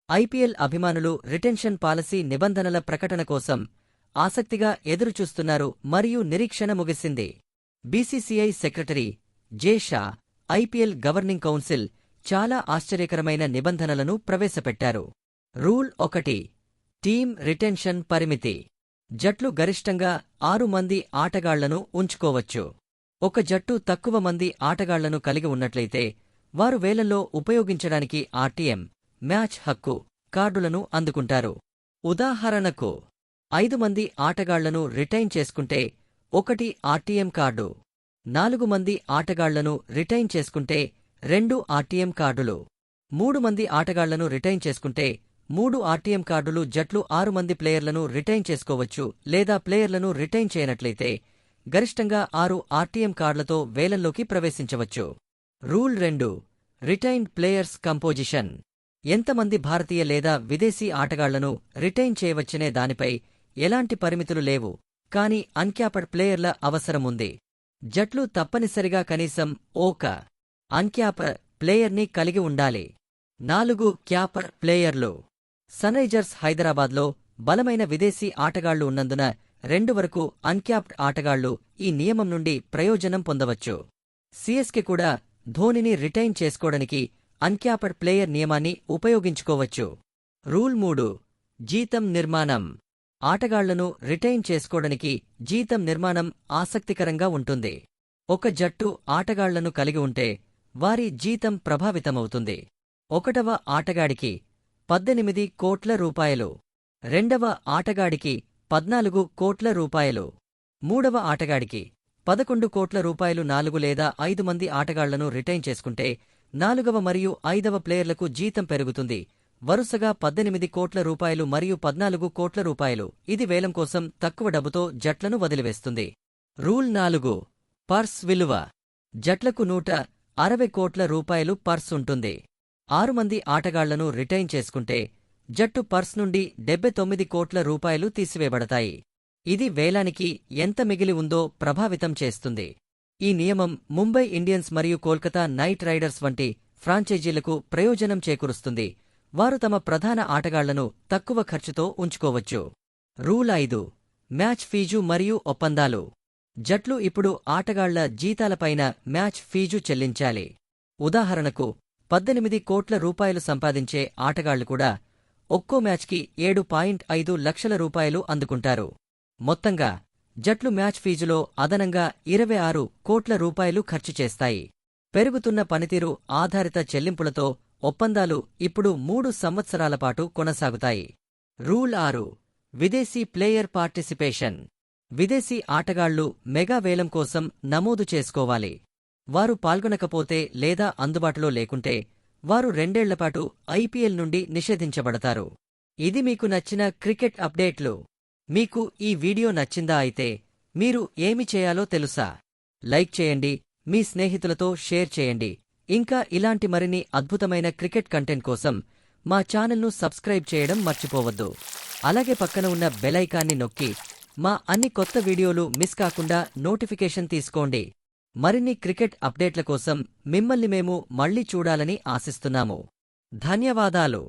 IPL అభిమానులు retention policy నిబంధనల ప్రకటన కోసం ఆసక్తిగా ఎదురుచూస్తున్నారు మరియు నిరీక్షణ ముగిసింది. బీసీసీఐ సెక్రటరీ జే షా, ఐపీఎల్ గవర్నింగ్ కౌన్సిల్ చాలా ఆశ్చర్యకరమైన నిబంధనలను ప్రవేశపెట్టారు. రూల్ 1 టీమ్ రిటెన్షన్ పరిమితి. జట్లు గరిష్టంగా 6 మంది ఆటగాళ్లను ఉంచుకోవచ్చు. ఒక జట్టు తక్కువ మంది ఆటగాళ్లను కలిగి ఉన్నట్లయితే వారు వేలంలో ఉపయోగించడానికి ఆర్టీఎం మ్యాచ్ హక్కు కార్డులను అందుకుంటారు. ఉదాహరణకు 5 మంది ఆటగాళ్లను రిటైన్ చేసుకుంటే 1 ఆర్టీఎం కార్డు, 4 మంది ఆటగాళ్లను రిటైన్ చేసుకుంటే 2 ఆర్టీఎం కార్డులు, 3 మంది ఆటగాళ్లను రిటైన్ చేసుకుంటే 3 ఆర్టీఎం కార్డులు. జట్లు 6 మంది ప్లేయర్లను రిటైన్ చేసుకోవచ్చు లేదా ప్లేయర్లను రిటైన్ చేయనట్లయితే గరిష్టంగా 6 ఆర్టీఎం కార్డులతో వేలంలోకి ప్రవేశించవచ్చు. Rule 2 retained players composition. ఎంతమంది భారతీయ లేదా విదేశీ ఆటగాళ్లను రిటైన్ చేయవచ్చనే దానిపై ఎలాంటి పరిమితులు లేవు, కానీ అన్క్యాప్డ్ ప్లేయర్ల అవసరముంది. జట్లు తప్పనిసరిగా కనీసం ఒక అన్క్యాప్డ్ ప్లేయర్ని కలిగి ఉండాలి. 4 క్యాప్డ్ ప్లేయర్లు. సన్రైజర్స్ హైదరాబాద్లో బలమైన విదేశీ ఆటగాళ్లు ఉన్నందున 2 వరకు అన్క్యాప్డ్ ఆటగాళ్లు ఈ నియమం నుండి ప్రయోజనం పొందవచ్చు. సీఎస్కే కూడా ధోనిని రిటైన్ చేసుకోవడానికి అన్క్యాప్డ్ ప్లేయర్ నియమాన్ని ఉపయోగించుకోవచ్చు. రూల్ 3 జీతం నిర్మాణం. ఆటగాళ్లను రిటైన్ చేసుకోవడానికి జీతం నిర్మాణం ఆసక్తికరంగా ఉంటుంది. ఒక జట్టు ఆటగాళ్లను కలిగి ఉంటే వారి జీతం ప్రభావితమవుతుంది. 1వ ఆటగాడికి 18 కోట్ల రూపాయలు, 2వ ఆటగాడికి 14 కోట్ల రూపాయలు, 3వ ఆటగాడికి 11 కోట్ల రూపాయలు. 4 లేదా 5 మంది ఆటగాళ్లను రిటైన్ చేసుకుంటే 4వ మరియు 5వ ప్లేయర్లకు జీతం పెరుగుతుంది, వరుసగా 18 కోట్ల రూపాయలు మరియు 14 కోట్ల రూపాయలు. ఇది వేలం కోసం తక్కువ డబ్బుతో జట్లను వదిలివేస్తుంది. రూల్ 4 పర్స్ విలువ. జట్లకు 160 కోట్ల రూపాయలు పర్స్ ఉంటుంది. 6 మంది ఆటగాళ్లను రిటైన్ చేసుకుంటే జట్టు పర్స్ నుండి 79 కోట్ల రూపాయలు తీసివేయబడతాయి. ఇది వేలానికి ఎంత మిగిలి ఉందో ప్రభావితం చేస్తుంది. ఈ నియమం ముంబై ఇండియన్స్ మరియు కోల్కతా నైట్ రైడర్స్ వంటి ఫ్రాంచైజీలకు ప్రయోజనం చేకూరుస్తుంది. వారు తమ ప్రధాన ఆటగాళ్లను తక్కువ ఖర్చుతో ఉంచుకోవచ్చు. రూల్ 5 మ్యాచ్ ఫీజు మరియు ఒప్పందాలు. జట్లు ఇప్పుడు ఆటగాళ్ల జీతాలపైన మ్యాచ్ ఫీజు చెల్లించాలి. ఉదాహరణకు 18 కోట్ల రూపాయలు సంపాదించే ఆటగాళ్లు కూడా ఒక్కో మ్యాచ్కి 7.5 లక్షల రూపాయలు అందుకుంటారు. మొత్తంగా జట్లు మ్యాచ్ ఫీజులో అదనంగా 26 కోట్ల రూపాయలు ఖర్చు చేస్తాయి. పెరుగుతున్న పనితీరు ఆధారిత చెల్లింపులతో ఒప్పందాలు ఇప్పుడు 3 సంవత్సరాల పాటు కొనసాగుతాయి. రూల్ 6 విదేశీ ప్లేయర్ పార్టిసిపేషన్. విదేశీ ఆటగాళ్లు మెగా వేలం కోసం నమోదు చేసుకోవాలి. వారు పాల్గొనకపోతే లేదా అందుబాటులో లేకుంటే వారు 2 ఏళ్లపాటు ఐపీఎల్ నుండి నిషేధించబడతారు. ఇది మీకు నచ్చిన క్రికెట్ అప్డేట్లు. మీకు ఈ వీడియో నచ్చిందా? అయితే మీరు ఏమి చేయాలో తెలుసా? లైక్ చేయండి, మీ స్నేహితులతో షేర్ చేయండి. ఇంకా ఇలాంటి మరిన్ని అద్భుతమైన క్రికెట్ కంటెంట్ కోసం మా ఛానల్ను సబ్స్క్రైబ్ చేయడం మర్చిపోవద్దు. అలాగే పక్కన ఉన్న బెల్ ఐకాన్ని నొక్కి మా అన్ని కొత్త వీడియోలు మిస్ కాకుండా నోటిఫికేషన్ తీసుకోండి. మరిన్ని క్రికెట్ అప్డేట్ల కోసం మిమ్మల్ని మేము మళ్ళీ చూడాలని ఆశిస్తున్నాము. ధన్యవాదాలు.